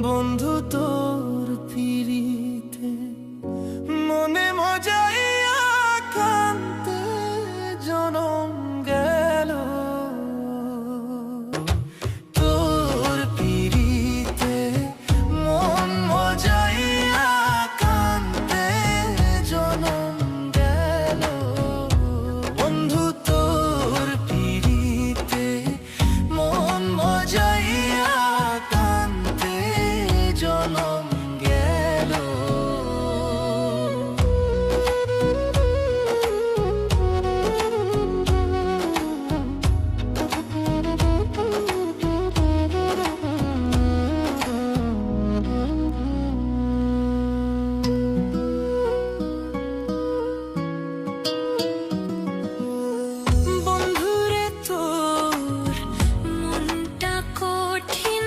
বন্ধু তোর পিরিতে মনে মজাইয়া কান্তে জনম গেল। তোর পিরিতে মন মজাইয়া কান্তে জনম গেল। বন্ধু তোর পিরিতে মন মজাইয়া কান্তে জনম গেল। বন্ধুরে তোর মনটা কঠিন,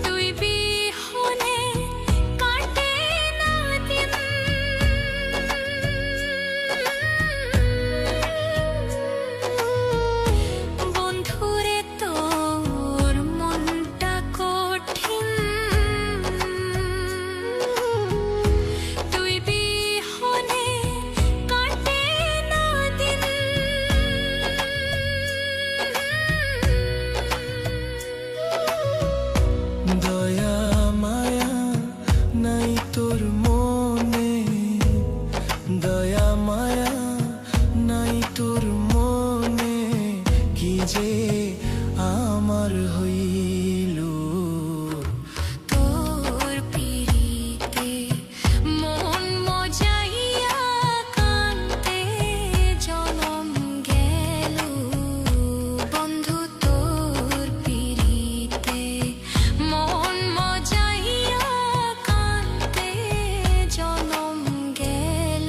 তুই বিহনে কাটে না দিন। বন্ধুরে তোর মনটা কঠিন, তুই বিহনে কাটে না দিন। দয়া মায়া নাই তোর মনে, দয়া মায়া নাই তোর মনে, কি যে আমার হইল। তোর পিরিতে মন মজাইয়া কান্তে জনম গেল। বন্ধু তোর পিরিতে মন মজাইয়া কান্তে জনম গেল।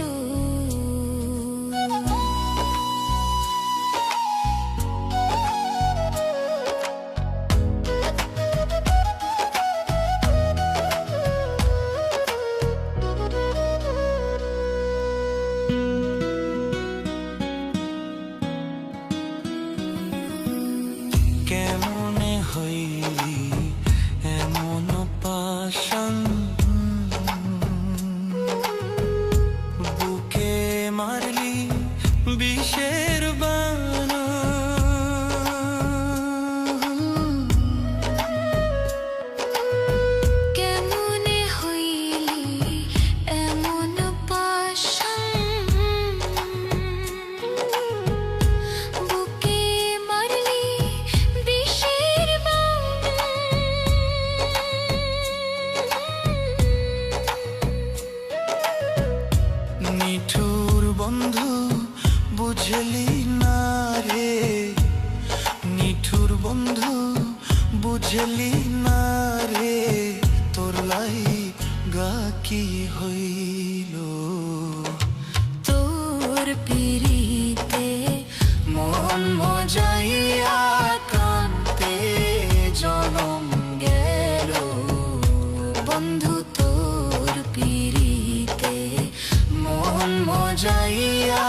কেমনে হইলি এমন পাশান, বুকে মারলি বিষের বানা। কেমনে হইলি এমন পাশান, বুকে মারলি বিষের বানা। নিঠুর বন্ধু বুঝলি না রে, নিঠুর বন্ধু বুঝলি না রে, তোর লাইগা কি হইল। তোর পিরিতে মন মজাইয়া কান্তে জনম গেল। বন্ধু তোর পিরিতে মন মজাইয়া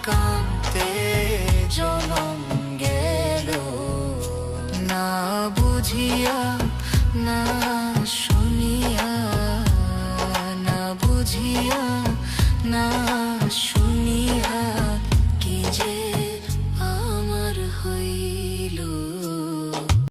কান্তে জনম গেল। না বুঝিয়া না